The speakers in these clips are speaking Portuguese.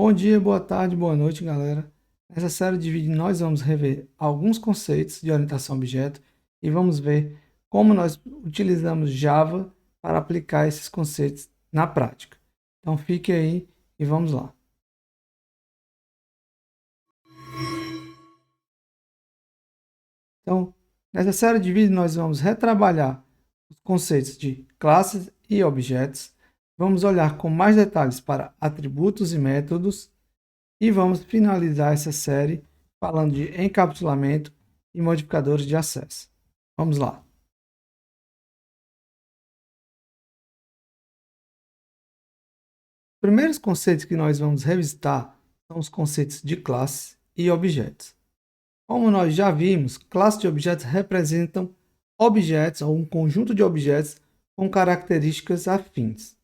Bom dia, boa tarde, boa noite, galera. Nessa série de vídeos nós vamos rever alguns conceitos de orientação a objeto e vamos ver como nós utilizamos Java para aplicar esses conceitos na prática. Então fique aí e vamos lá. Então, nessa série de vídeos nós vamos retrabalhar os conceitos de classes e objetos, vamos olhar com mais detalhes para atributos e métodos, e vamos finalizar essa série falando de encapsulamento e modificadores de acesso. Vamos lá. Os primeiros conceitos que nós vamos revisitar são os conceitos de classe e objetos. Como nós já vimos, classes de objetos representam objetos ou um conjunto de objetos com características afins.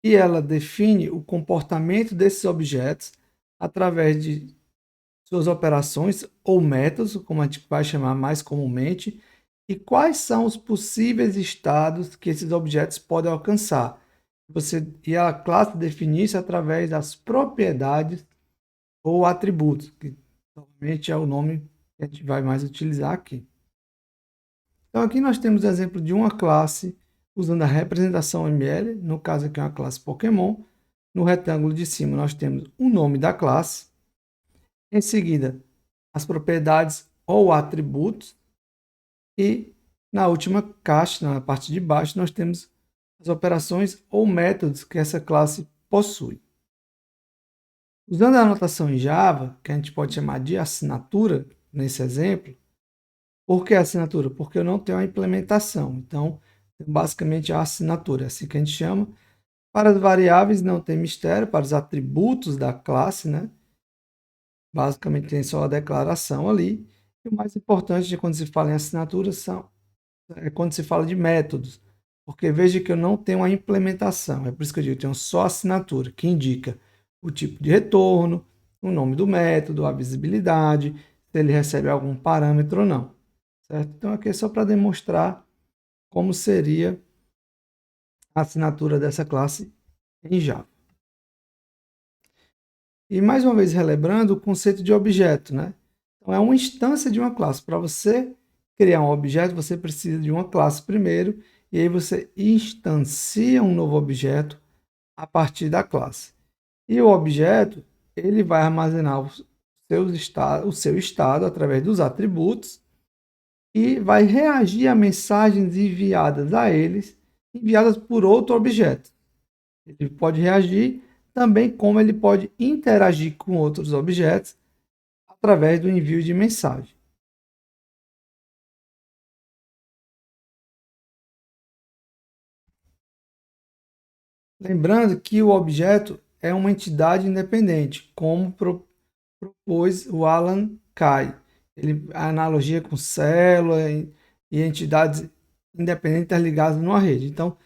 E ela define o comportamento desses objetos através de suas operações ou métodos, como a gente vai chamar mais comumente, e quais são os possíveis estados que esses objetos podem alcançar. E a classe define isso através das propriedades ou atributos, que normalmente é o nome que a gente vai mais utilizar aqui. Então aqui nós temos o exemplo de uma classe usando a representação ML, no caso aqui é uma classe Pokémon. No retângulo de cima nós temos o nome da classe. Em seguida, as propriedades ou atributos. E na última caixa, na parte de baixo, nós temos as operações ou métodos que essa classe possui. Usando a notação em Java, que a gente pode chamar de assinatura, nesse exemplo, por que assinatura? Porque eu não tenho a implementação. Então, basicamente, a assinatura é assim que a gente chama. Para as variáveis não tem mistério, para os atributos da classe, né? Basicamente tem só a declaração ali. E o mais importante quando se fala em assinatura é quando se fala de métodos. Porque veja que eu não tenho a implementação. É por isso que eu digo, eu tenho só a assinatura, que indica o tipo de retorno, o nome do método, a visibilidade, se ele recebe algum parâmetro ou não. Certo? Então aqui é só para demonstrar como seria a assinatura dessa classe em Java. E mais uma vez relembrando o conceito de objeto, né? Então é uma instância de uma classe. Para você criar um objeto, você precisa de uma classe primeiro, e aí você instancia um novo objeto a partir da classe. E o objeto, ele vai armazenar o seu estado através dos atributos e vai reagir a mensagens enviadas a eles, enviadas por outro objeto. Ele pode reagir também como ele pode interagir com outros objetos através do envio de mensagem. Lembrando que o objeto é uma entidade independente, como propôs o Alan Kay. A analogia com célula e entidades independentes ligadas numa rede. Então,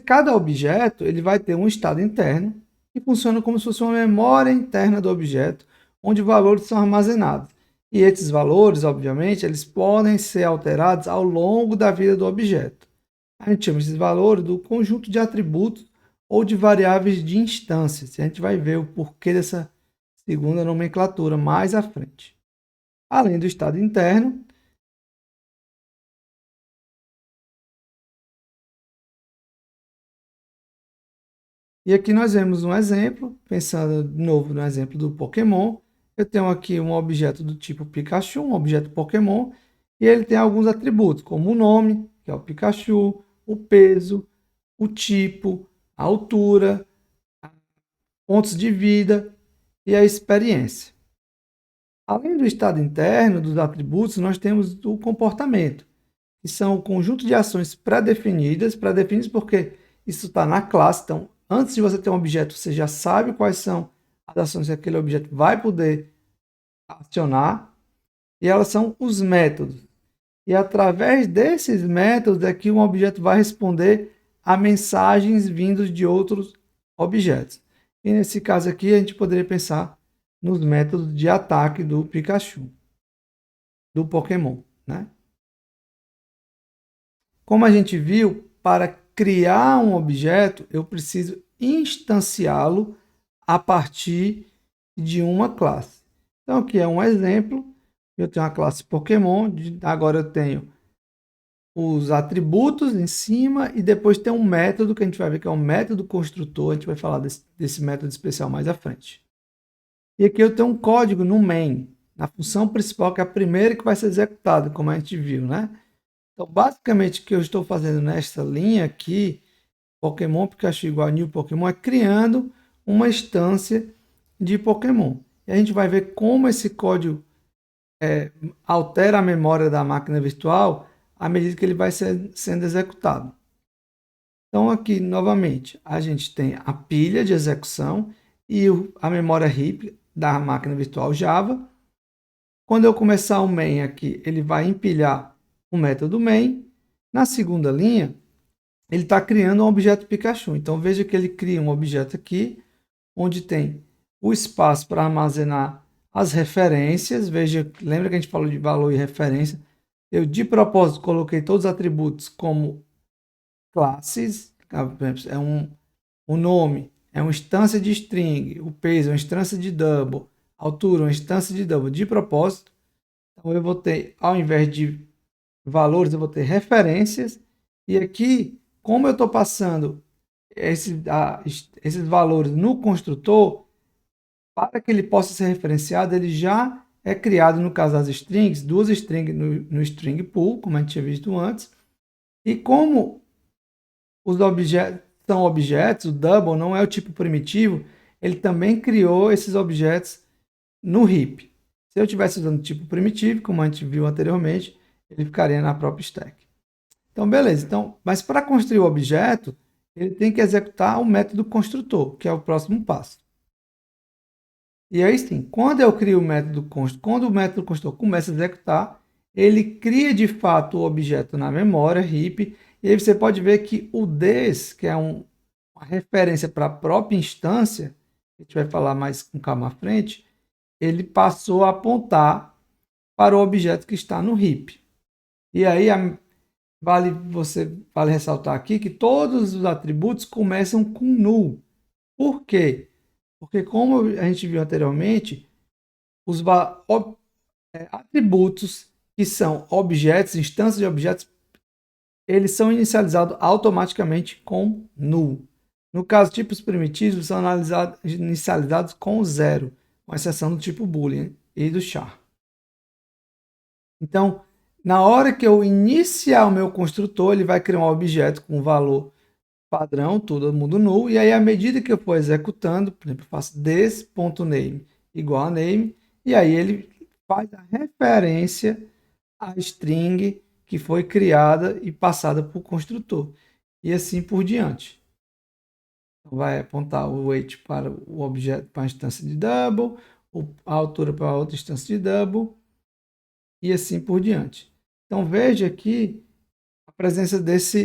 cada objeto ele vai ter um estado interno que funciona como se fosse uma memória interna do objeto, onde valores são armazenados. E esses valores, obviamente, eles podem ser alterados ao longo da vida do objeto. A gente chama esses valores do conjunto de atributos ou de variáveis de instâncias. E a gente vai ver o porquê dessa segunda nomenclatura mais à frente. Além do estado interno, e aqui nós vemos um exemplo, pensando de novo no exemplo do Pokémon. Eu tenho aqui um objeto do tipo Pikachu, um objeto Pokémon, e ele tem alguns atributos, como o nome, que é o Pikachu, o peso, o tipo, a altura, pontos de vida e a experiência. Além do estado interno dos atributos, nós temos o comportamento, que são o conjunto de ações pré-definidas porque isso está na classe. Então, antes de você ter um objeto, você já sabe quais são as ações que aquele objeto vai poder acionar, e elas são os métodos. E através desses métodos é que um objeto vai responder a mensagens vindas de outros objetos. E nesse caso aqui, a gente poderia pensar nos métodos de ataque do Pikachu, do Pokémon, né? Como a gente viu, para criar um objeto, eu preciso instanciá-lo a partir de uma classe. Então aqui é um exemplo, eu tenho a classe Pokémon, agora eu tenho os atributos em cima e depois tem um método que a gente vai ver que é um método construtor, a gente vai falar desse método especial mais à frente. E aqui eu tenho um código no main, na função principal, que é a primeira que vai ser executada, como a gente viu, né? Então, basicamente, o que eu estou fazendo nesta linha aqui, Pokémon Pikachu igual a New Pokémon, é criando uma instância de Pokémon. E a gente vai ver como esse código altera a memória da máquina virtual à medida que ele vai sendo executado. Então, aqui, novamente, a gente tem a pilha de execução e a memória heap da máquina virtual Java. Quando eu começar o main aqui, ele vai empilhar o método main. Na segunda linha, ele está criando um objeto Pikachu. Então, veja que ele cria um objeto aqui, onde tem o espaço para armazenar as referências. Veja, lembra que a gente falou de valor e referência? Eu, de propósito, coloquei todos os atributos como classes. É um nome, é uma instância de string. O peso é uma instância de double. A altura, uma instância de double. De propósito. Então, eu vou ter, ao invés de valores, eu vou ter referências. E aqui, como eu estou passando esses valores no construtor, para que ele possa ser referenciado, ele já é criado, no caso das strings, duas strings no string pool, como a gente tinha visto antes. E como os objetos são objetos, o double não é o tipo primitivo, ele também criou esses objetos no heap. Se eu estivesse usando o tipo primitivo, como a gente viu anteriormente, ele ficaria na própria stack. Então, beleza. Então, mas para construir o objeto, ele tem que executar o método construtor, que é o próximo passo. E aí sim, quando eu crio o método construtor, quando o método construtor começa a executar, ele cria de fato o objeto na memória heap, e aí você pode ver que o des, que é uma referência para a própria instância, a gente vai falar mais com calma à frente, ele passou a apontar para o objeto que está no heap. E aí vale ressaltar aqui que todos os atributos começam com null. Por quê? Porque, como a gente viu anteriormente, os atributos que são objetos, instâncias de objetos, eles são inicializados automaticamente com null. No caso, tipos primitivos são inicializados com zero, com exceção do tipo boolean e do char. Então, na hora que eu iniciar o meu construtor, ele vai criar um objeto com valor padrão, todo mundo null, e aí à medida que eu for executando, por exemplo, eu faço this.name igual a name, e aí ele faz a referência à string que foi criada e passada por construtor, e assim por diante. Então, vai apontar o weight para o objeto, para a instância de double, a altura para a outra instância de double, e assim por diante. Então veja aqui a presença dessa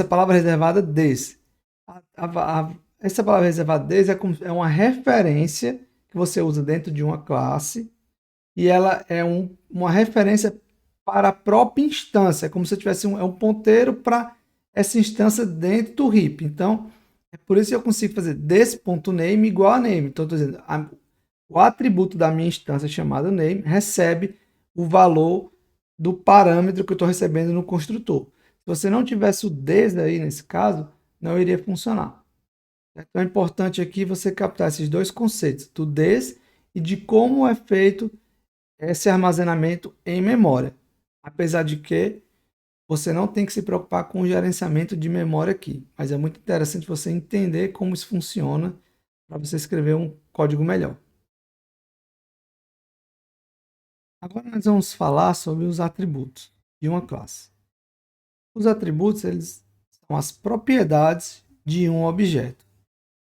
palavra reservada des. Essa palavra reservada des é uma referência que você usa dentro de uma classe e ela é uma referência para a própria instância, como se tivesse um ponteiro para essa instância dentro do heap. Então, é por isso que eu consigo fazer des.name igual a name. Então, estou dizendo, o atributo da minha instância chamada name recebe o valor do parâmetro que eu estou recebendo no construtor. Se você não tivesse o des aí nesse caso, não iria funcionar. Então é importante aqui você captar esses dois conceitos, do des e de como é feito esse armazenamento em memória. Apesar de que você não tem que se preocupar com o gerenciamento de memória aqui, mas é muito interessante você entender como isso funciona para você escrever um código melhor. Agora nós vamos falar sobre os atributos de uma classe. Os atributos eles são as propriedades de um objeto.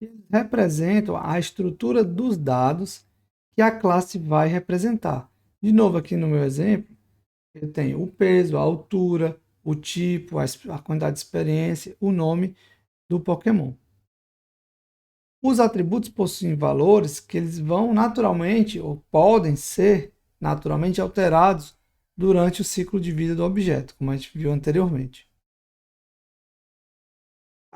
Eles representam a estrutura dos dados que a classe vai representar. De novo, aqui no meu exemplo, eu tenho o peso, a altura, o tipo, a quantidade de experiência, o nome do Pokémon. Os atributos possuem valores que eles vão naturalmente, ou podem ser naturalmente alterados durante o ciclo de vida do objeto, como a gente viu anteriormente.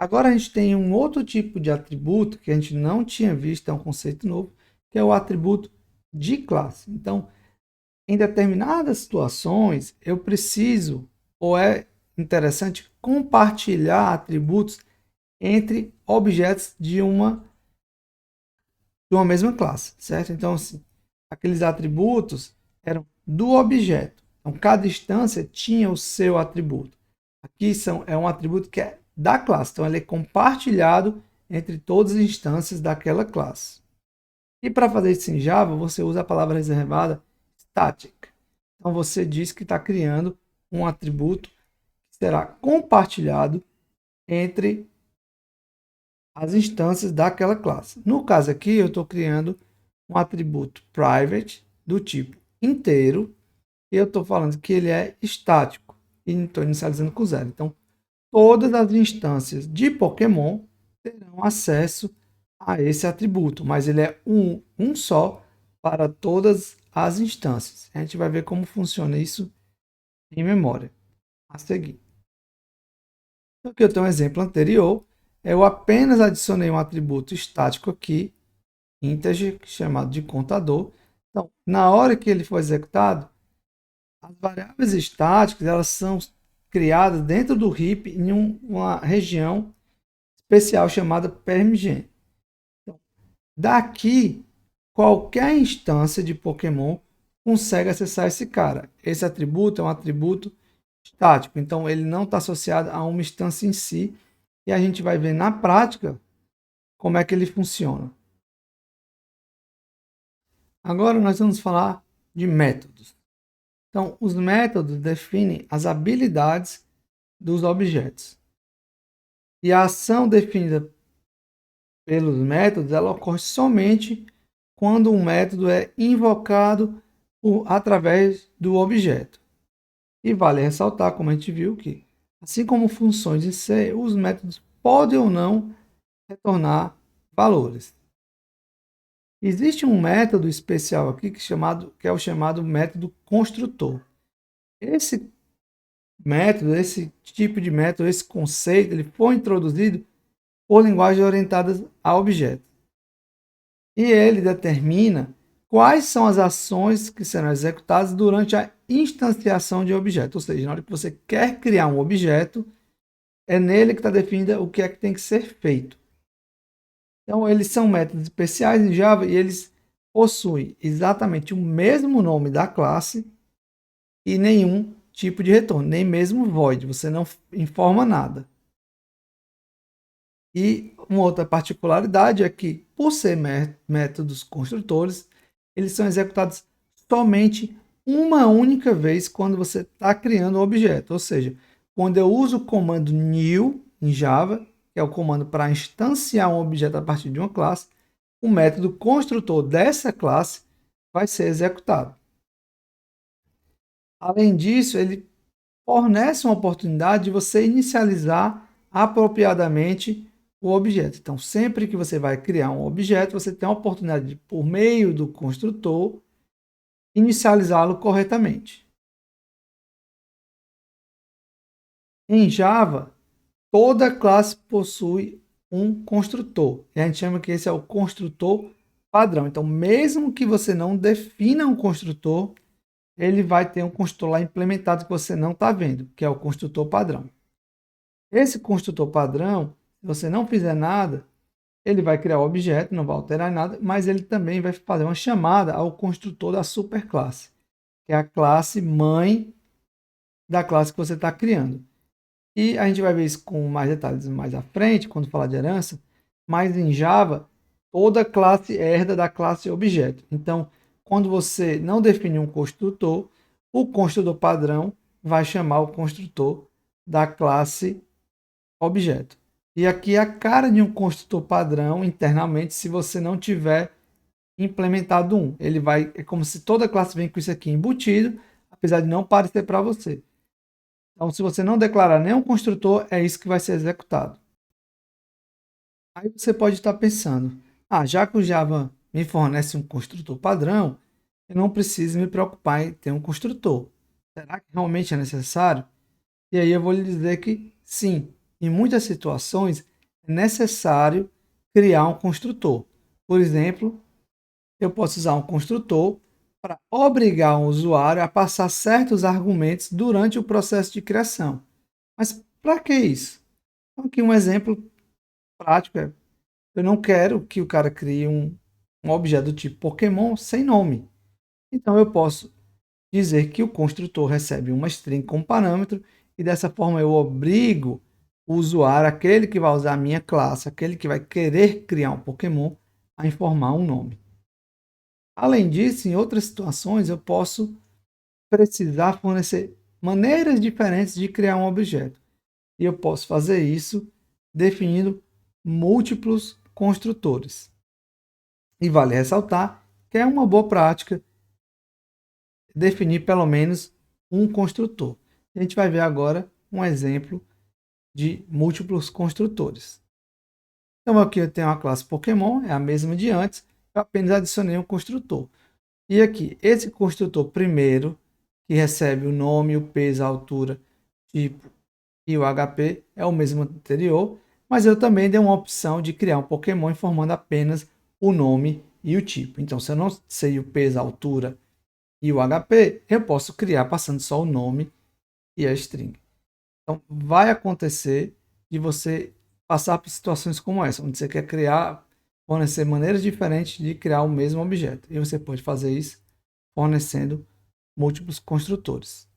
Agora a gente tem um outro tipo de atributo que a gente não tinha visto, é um conceito novo, que é o atributo de classe. Então, em determinadas situações, eu preciso, ou é interessante, compartilhar atributos entre objetos de uma mesma classe, certo? Então, assim, aqueles atributos eram do objeto. Então, cada instância tinha o seu atributo. Aqui é um atributo que é da classe, então ele é compartilhado entre todas as instâncias daquela classe. E para fazer isso em Java, você usa a palavra reservada static. Então você diz que está criando um atributo que será compartilhado entre as instâncias daquela classe. No caso aqui, eu estou criando um atributo private do tipo inteiro e eu estou falando que ele é estático e estou inicializando com zero. Então, todas as instâncias de Pokémon terão acesso a esse atributo, mas ele é um só para todas as instâncias. A gente vai ver como funciona isso em memória a seguir. Aqui eu tenho um exemplo anterior, eu apenas adicionei um atributo estático aqui, integer, chamado de contador. Então, na hora que ele for executado, as variáveis estáticas elas são criadas dentro do heap em uma região especial chamada permgen. Então, daqui, qualquer instância de Pokémon consegue acessar esse cara. Esse atributo é um atributo estático, então ele não está associado a uma instância em si, e a gente vai ver na prática como é que ele funciona. Agora nós vamos falar de métodos. Então, os métodos definem as habilidades dos objetos. E a ação definida pelos métodos, ela ocorre somente quando um método é invocado através do objeto. E vale ressaltar, como a gente viu, que assim como funções em C, os métodos podem ou não retornar valores. Existe um método especial aqui que é o chamado método construtor. Esse método, esse tipo de método, esse conceito, ele foi introduzido por linguagens orientadas a objetos. E ele determina quais são as ações que serão executadas durante a instanciação de objeto. Ou seja, na hora que você quer criar um objeto, é nele que está definida o que é que tem que ser feito. Então, eles são métodos especiais em Java e eles possuem exatamente o mesmo nome da classe e nenhum tipo de retorno, nem mesmo void, você não informa nada. E uma outra particularidade é que, por ser métodos construtores, eles são executados somente uma única vez quando você está criando um objeto. Ou seja, quando eu uso o comando new em Java, que é o comando para instanciar um objeto a partir de uma classe, o método construtor dessa classe vai ser executado. Além disso, ele fornece uma oportunidade de você inicializar apropriadamente o objeto. Então, sempre que você vai criar um objeto, você tem a oportunidade de, por meio do construtor, inicializá-lo corretamente. Em Java, toda classe possui um construtor. E a gente chama que esse é o construtor padrão. Então, mesmo que você não defina um construtor, ele vai ter um construtor lá implementado que você não está vendo, que é o construtor padrão. Esse construtor padrão, se você não fizer nada, ele vai criar o objeto, não vai alterar nada, mas ele também vai fazer uma chamada ao construtor da superclasse, que é a classe mãe da classe que você está criando. E a gente vai ver isso com mais detalhes mais à frente, quando falar de herança, mas em Java, toda classe herda da classe objeto. Então, quando você não definir um construtor, o construtor padrão vai chamar o construtor da classe objeto. E aqui é a cara de um construtor padrão internamente, se você não tiver implementado um. Ele vai, é como se toda classe vem com isso aqui embutido, apesar de não parecer para você. Então, se você não declarar nenhum construtor, é isso que vai ser executado. Aí você pode estar pensando, já que o Java me fornece um construtor padrão, eu não preciso me preocupar em ter um construtor. Será que realmente é necessário? E aí eu vou lhe dizer que sim, em muitas situações, é necessário criar um construtor. Por exemplo, eu posso usar um construtor para obrigar o usuário a passar certos argumentos durante o processo de criação. Mas para que isso? Então, aqui um exemplo prático é: eu não quero que o cara crie um objeto do tipo Pokémon sem nome. Então eu posso dizer que o construtor recebe uma string com parâmetro e dessa forma eu obrigo o usuário, aquele que vai usar a minha classe, aquele que vai querer criar um Pokémon, a informar um nome. Além disso, em outras situações, eu posso precisar fornecer maneiras diferentes de criar um objeto. E eu posso fazer isso definindo múltiplos construtores. E vale ressaltar que é uma boa prática definir pelo menos um construtor. A gente vai ver agora um exemplo de múltiplos construtores. Então aqui eu tenho a classe Pokémon, é a mesma de antes, eu apenas adicionei um construtor. E aqui, esse construtor primeiro, que recebe o nome, o peso, a altura, tipo e o HP, é o mesmo anterior, mas eu também dei uma opção de criar um Pokémon informando apenas o nome e o tipo. Então, se eu não sei o peso, a altura e o HP, eu posso criar passando só o nome e a string. Então, vai acontecer de você passar por situações como essa, onde você quer criar, fornecer maneiras diferentes de criar o mesmo objeto. E você pode fazer isso fornecendo múltiplos construtores.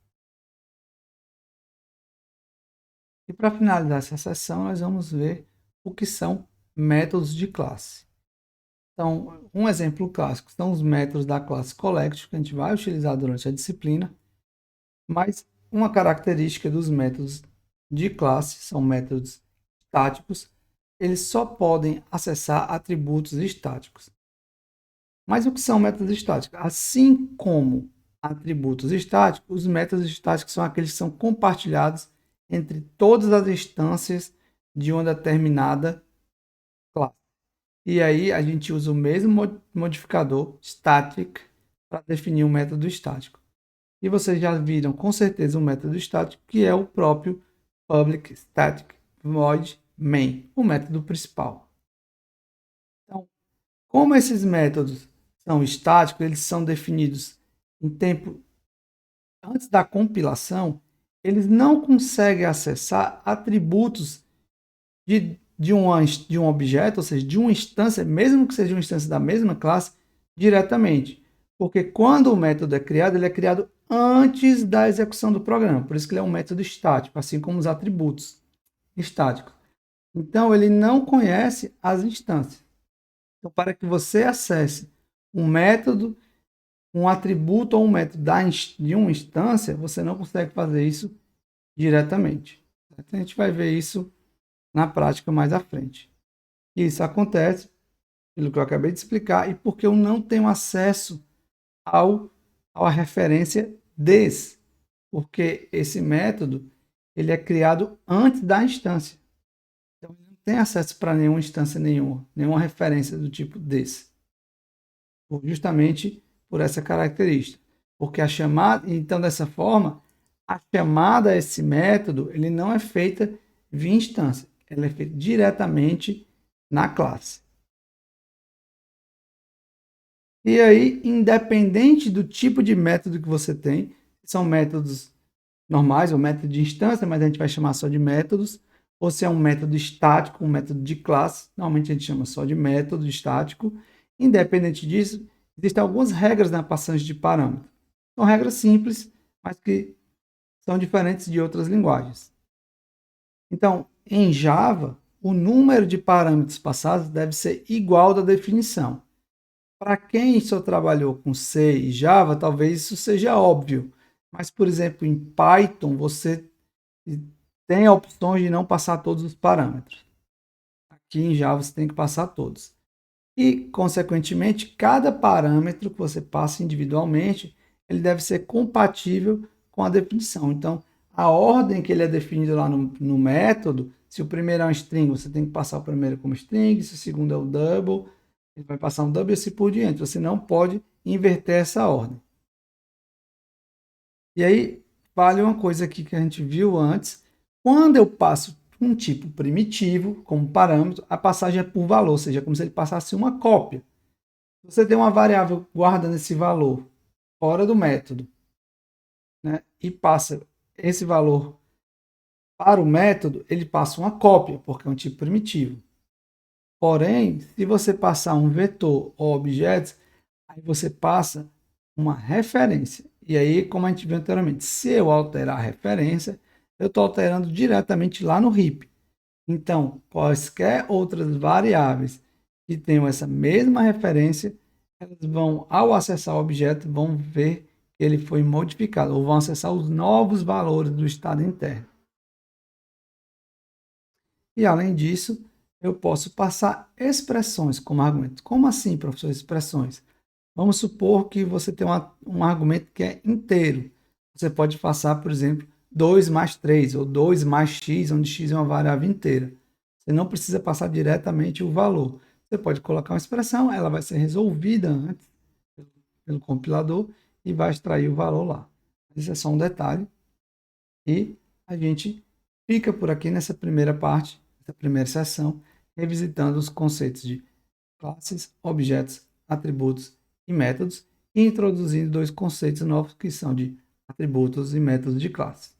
E para finalizar essa sessão, nós vamos ver o que são métodos de classe. Então, um exemplo clássico são os métodos da classe Collect, que a gente vai utilizar durante a disciplina, mas uma característica dos métodos de classe são métodos estáticos, eles só podem acessar atributos estáticos. Mas o que são métodos estáticos? Assim como atributos estáticos, os métodos estáticos são aqueles que são compartilhados entre todas as instâncias de uma determinada classe. E aí a gente usa o mesmo modificador static para definir um método estático. E vocês já viram com certeza um método estático que é o próprio public static void main, o método principal. Então, como esses métodos são estáticos, eles são definidos em tempo antes da compilação, eles não conseguem acessar atributos de um objeto, ou seja, de uma instância, mesmo que seja uma instância da mesma classe, diretamente. Porque quando o método é criado, ele é criado antes da execução do programa. Por isso que ele é um método estático, assim como os atributos estáticos. Então, ele não conhece as instâncias. Então, para que você acesse um método, um atributo ou um método de uma instância, você não consegue fazer isso diretamente. Então, a gente vai ver isso na prática mais à frente. Isso acontece pelo que eu acabei de explicar e porque eu não tenho acesso à referência des, porque esse método ele é criado antes da instância. Então, ele não tem acesso para nenhuma instância nenhuma referência do tipo desse. Justamente por essa característica. Porque a chamada, então dessa forma, a chamada a esse método, ele não é feita via instância, ela é feita diretamente na classe. E aí, independente do tipo de método que você tem, são métodos normais, ou método de instância, mas a gente vai chamar só de métodos, ou se é um método estático, um método de classe, normalmente a gente chama só de método estático. Independente disso, existem algumas regras na passagem de parâmetro. São regras simples, mas que são diferentes de outras linguagens. Então, em Java, o número de parâmetros passados deve ser igual ao da definição. Para quem só trabalhou com C e Java, talvez isso seja óbvio. Mas, por exemplo, em Python, você tem opções de não passar todos os parâmetros. Aqui em Java você tem que passar todos. E, consequentemente, cada parâmetro que você passa individualmente, ele deve ser compatível com a definição. Então, a ordem que ele é definido lá no método, se o primeiro é um string, você tem que passar o primeiro como string, se o segundo é o double, ele vai passar um double e assim por diante. Você não pode inverter essa ordem. E aí, vale uma coisa aqui que a gente viu antes. Quando eu passo um tipo primitivo como parâmetro, a passagem é por valor, ou seja, como se ele passasse uma cópia. Você tem uma variável guardando esse valor fora do método, né, e passa esse valor para o método, ele passa uma cópia, porque é um tipo primitivo. Porém, se você passar um vetor ou objetos, aí você passa uma referência. E aí, como a gente viu anteriormente, se eu alterar a referência, eu estou alterando diretamente lá no heap. Então, quaisquer outras variáveis que tenham essa mesma referência, elas vão, ao acessar o objeto, vão ver que ele foi modificado, ou vão acessar os novos valores do estado interno. E, além disso, eu posso passar expressões como argumento. Como assim, professor, expressões? Vamos supor que você tem um argumento que é inteiro. Você pode passar, por exemplo, 2 mais 3 ou 2 mais x, onde x é uma variável inteira. Você não precisa passar diretamente o valor. Você pode colocar uma expressão, ela vai ser resolvida antes pelo compilador e vai extrair o valor lá. Isso é só um detalhe. E a gente fica por aqui nessa primeira parte, nessa primeira sessão, revisitando os conceitos de classes, objetos, atributos e métodos, e introduzindo dois conceitos novos que são de atributos e métodos de classe.